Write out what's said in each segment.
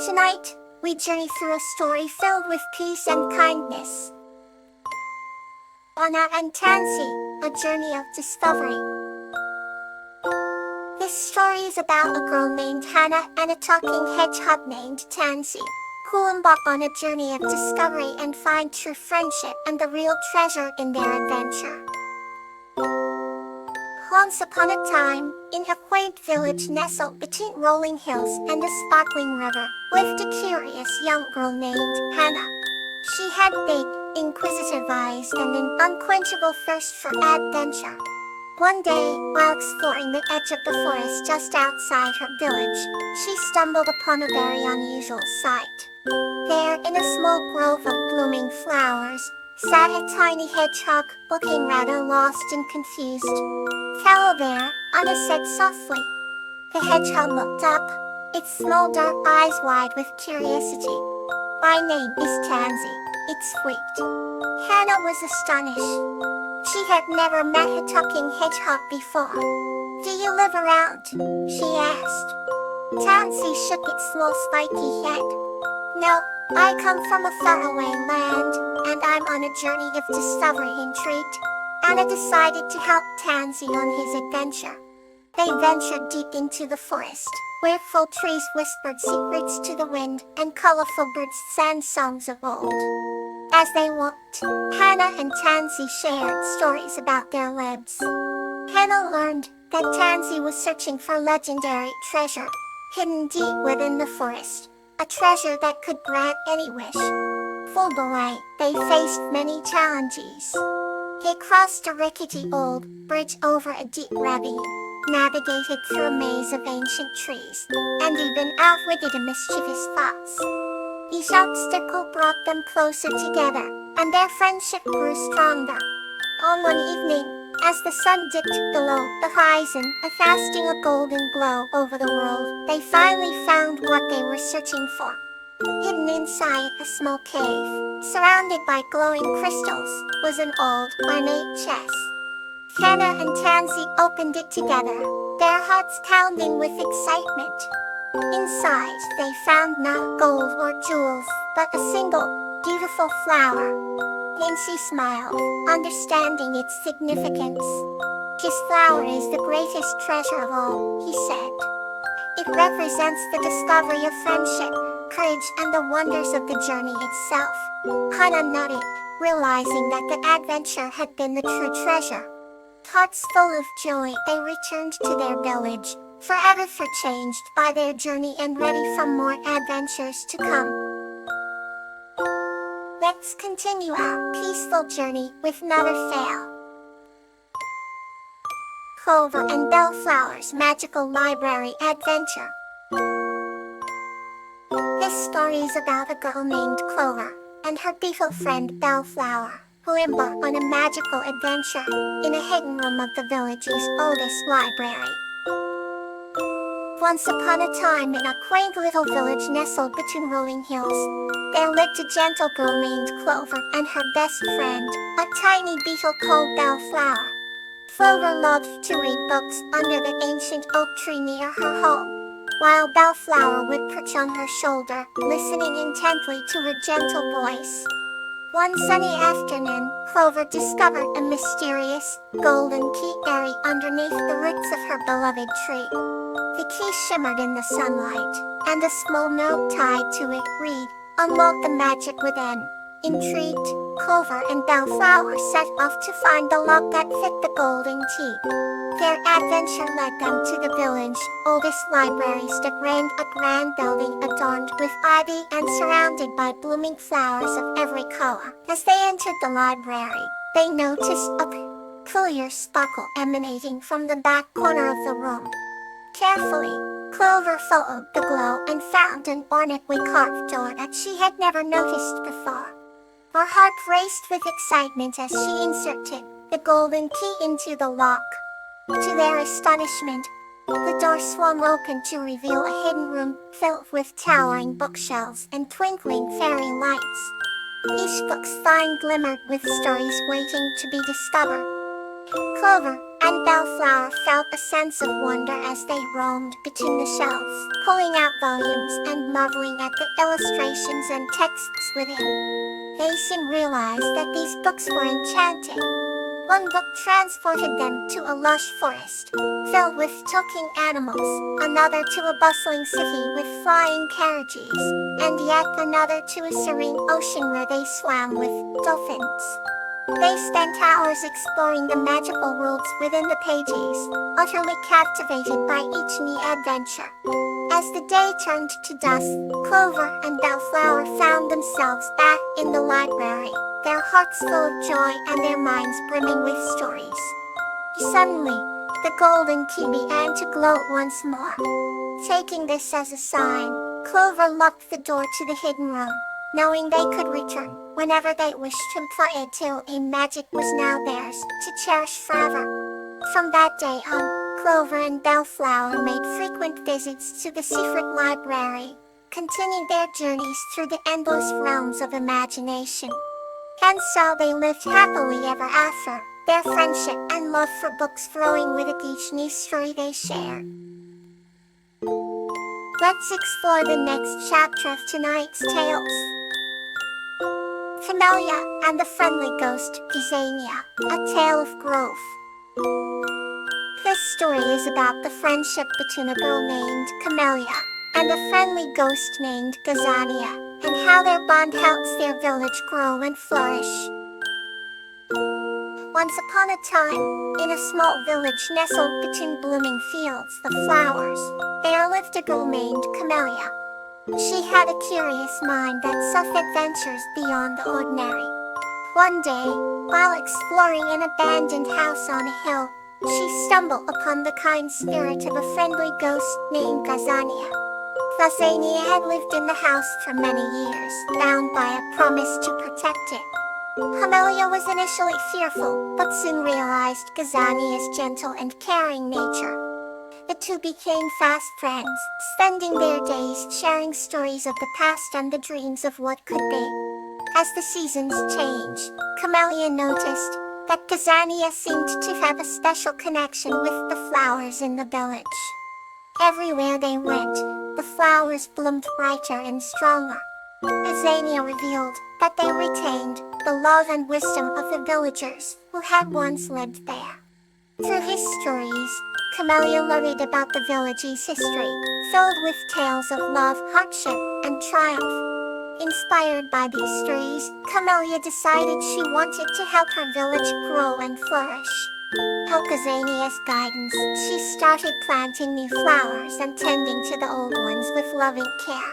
Tonight, we journey through a story filled with peace and kindness. Anna and Tansy, A Journey of Discovery. This story is about a girl named Hannah and a talking hedgehog named Tansy, who embark on a journey of discovery and find true friendship and the real treasure in their adventure. Once upon a time, in a quaint village nestled between rolling hills and a sparkling river, lived a curious young girl named Hannah. She had big, inquisitive eyes and an unquenchable thirst for adventure. One day, while exploring the edge of the forest just outside her village, she stumbled upon a very unusual sight. There, in a small grove of blooming flowers, sat a tiny hedgehog, looking rather lost and confused. "Hello there," Anna said softly. The hedgehog looked up, its small dark eyes wide with curiosity. "My name is Tansy," it squeaked. Hannah was astonished. She had never met a talking hedgehog before. "Do you live around?" she asked. Tansy shook its small spiky head. "No, I come from a faraway land, and I'm on a journey of discovery." Intrigued, Anna decided to help Tansy on his adventure. They ventured deep into the forest, where full trees whispered secrets to the wind and colorful birds sang songs of old. As they walked, Hannah and Tansy shared stories about their lives. Hannah learned that Tansy was searching for legendary treasure, hidden deep within the forest, a treasure that could grant any wish. For the way, they faced many challenges. They crossed a rickety old bridge over a deep ravine, navigated through a maze of ancient trees, and even outwitted a mischievous fox. Each obstacle brought them closer together, and their friendship grew stronger. On one evening, as the sun dipped below the horizon, casting a golden glow over the world, they finally found what they were searching for. Hidden inside a small cave, surrounded by glowing crystals, was an old, ornate chest. Hannah and Tansy opened it together, their hearts pounding with excitement. Inside, they found not gold or jewels, but a single, beautiful flower. Tansy smiled, understanding its significance. "This flower is the greatest treasure of all," he said. "It represents the discovery of friendship, courage, and the wonders of the journey itself." Hannah nodded, realizing that the adventure had been the true treasure. Hearts full of joy, they returned to their village, forever changed by their journey and ready for more adventures to come. Let's continue our peaceful journey with another tale. Clover and Bellflower's Magical Library Adventure. This story is about a girl named Clover and her beautiful friend Bellflower, who embark on a magical adventure in a hidden room of the village's oldest library. Once upon a time, in a quaint little village nestled between rolling hills, there lived a gentle girl named Clover and her best friend, a tiny beetle called Bellflower. Clover loved to read books under the ancient oak tree near her home, while Bellflower would perch on her shoulder, listening intently to her gentle voice. One sunny afternoon, Clover discovered a mysterious, golden key buried underneath the roots of her beloved tree. The key shimmered in the sunlight, and a small note tied to it read, "Unlock the magic within." Intrigued, Clover and Bellflower set off to find the lock that fit the golden key. Their adventure led them to the village's oldest libraries that reigned a grand building adorned with ivy and surrounded by blooming flowers of every color. As they entered the library, they noticed a peculiar sparkle emanating from the back corner of the room. Carefully, Clover followed the glow and found an ornately carved door that she had never noticed before. Her heart raced with excitement as she inserted the golden key into the lock. To their astonishment, the door swung open to reveal a hidden room filled with towering bookshelves and twinkling fairy lights. Each book's spine glimmered with stories waiting to be discovered. Clover, and Bellflower felt a sense of wonder as they roamed between the shelves, pulling out volumes and marveling at the illustrations and texts within. They soon realized that these books were enchanting. One book transported them to a lush forest, filled with talking animals, another to a bustling city with flying carriages, and yet another to a serene ocean where they swam with dolphins. They spent hours exploring the magical worlds within the pages, utterly captivated by each new adventure. As the day turned to dusk, Clover and Bellflower found themselves back in the library, their hearts full of joy and their minds brimming with stories. Suddenly, the golden key began to glow once more. Taking this as a sign, Clover locked the door to the hidden room, knowing they could return whenever they wished to play it till a magic was now theirs to cherish forever. From that day on, Clover and Bellflower made frequent visits to the secret library, continuing their journeys through the endless realms of imagination. And so they lived happily ever after, their friendship and love for books flowing with each new story they shared. Let's explore the next chapter of tonight's tales. Camellia and the Friendly Ghost, Gazania, A Tale of Growth. This story is about the friendship between a girl named Camellia and a friendly ghost named Gazania, and how their bond helps their village grow and flourish. Once upon a time, in a small village nestled between blooming fields of flowers, there lived a girl named Camellia. She had a curious mind that sought adventures beyond the ordinary. One day, while exploring an abandoned house on a hill, she stumbled upon the kind spirit of a friendly ghost named Gazania. Gazania had lived in the house for many years, bound by a promise to protect it. Camellia was initially fearful, but soon realized Gazania's gentle and caring nature. The two became fast friends, spending their days sharing stories of the past and the dreams of what could be. As the seasons changed, Camellia noticed that Gazania seemed to have a special connection with the flowers in the village. Everywhere they went, the flowers bloomed brighter and stronger. Gazania revealed that they retained the love and wisdom of the villagers who had once lived there. Through his stories, Camellia learned about the village's history, filled with tales of love, hardship, and triumph. Inspired by these stories, Camellia decided she wanted to help her village grow and flourish. With Gazania's guidance, she started planting new flowers and tending to the old ones with loving care.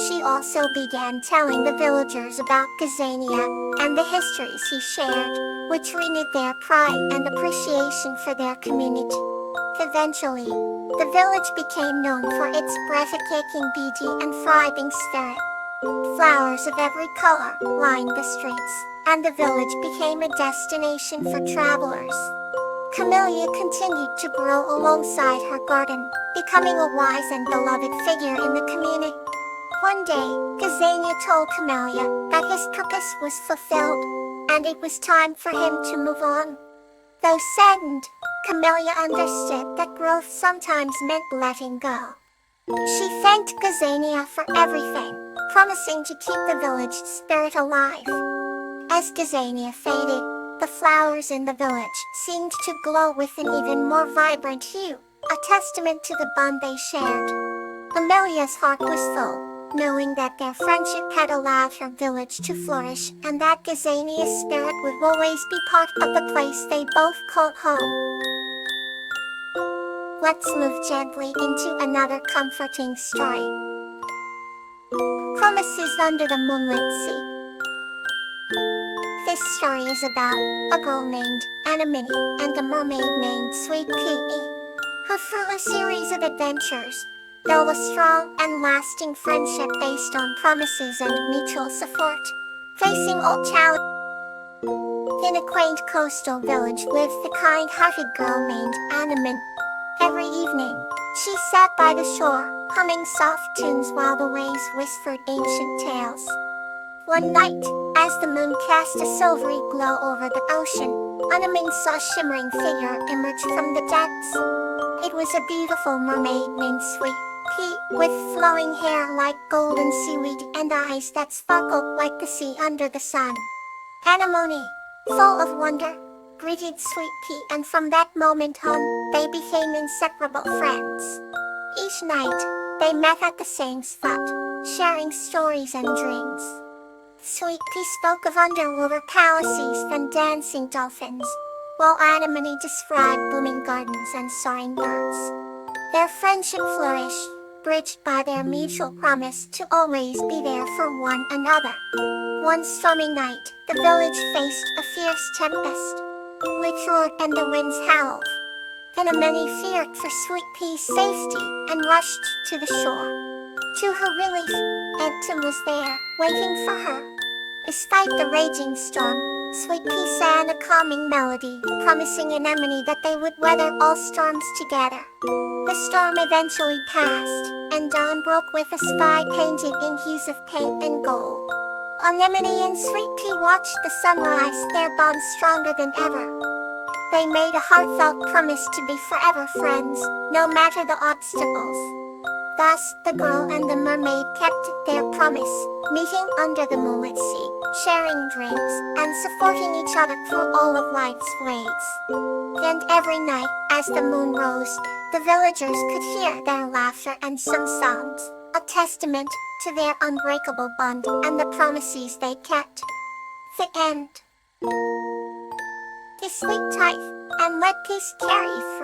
She also began telling the villagers about Gazania and the histories he shared, which renewed their pride and appreciation for their community. Eventually, the village became known for its breathtaking beauty and thriving spirit. Flowers of every color lined the streets, and the village became a destination for travelers. Camellia continued to grow alongside her garden, becoming a wise and beloved figure in the community. One day, Gazania told Camellia that his purpose was fulfilled, and it was time for him to move on. Though saddened, Camellia understood that growth sometimes meant letting go. She thanked Gazania for everything, promising to keep the village spirit alive. As Gazania faded, the flowers in the village seemed to glow with an even more vibrant hue, a testament to the bond they shared. Camelia's heart was full, knowing that their friendship had allowed her village to flourish and that Gazania's spirit would always be part of the place they both called home. Let's move gently into another comforting story. Promises Under the Moonlit Sea. This story is about a girl named Anemone and a mermaid named Sweet Pea, who through a series of adventures, built a strong and lasting friendship based on promises and mutual support, facing all challenges. In a quaint coastal village lived the kind-hearted girl named Anemone. Every evening, she sat by the shore, humming soft tunes while the waves whispered ancient tales. One night, As the moon cast a silvery glow over the ocean, Anaming saw a shimmering figure emerge from the depths. It was a beautiful mermaid named Sweet Pea, with flowing hair like golden seaweed and eyes that sparkled like the sea under the sun. Anemone, full of wonder, greeted Sweet Pea, and from that moment on, they became inseparable friends. Each night, they met at the same spot, sharing stories and dreams. Sweet Pea spoke of underwater palaces and dancing dolphins, while Anemone described blooming gardens and soaring birds. Their friendship flourished, bridged by their mutual promise to always be there for one another. One stormy night, the village faced a fierce tempest. It roared and the winds howled. Anemone feared for Sweet Pea's safety and rushed to the shore. To her relief, Aunt Tim was there, waiting for her. Despite the raging storm, Sweet Pea sang a calming melody, promising Anemone that they would weather all storms together. The storm eventually passed, and dawn broke with a sky painted in hues of pink and gold. Anemone and Sweet Pea watched the sunrise, their bond stronger than ever. They made a heartfelt promise to be forever friends, no matter the obstacles. Thus, the girl and the mermaid kept their promise, meeting under the moonlit sea, sharing dreams, and supporting each other through all of life's waves. And every night, as the moon rose, the villagers could hear their laughter and some songs, a testament to their unbreakable bond and the promises they kept. The end. Sleep tight, and let peace carry you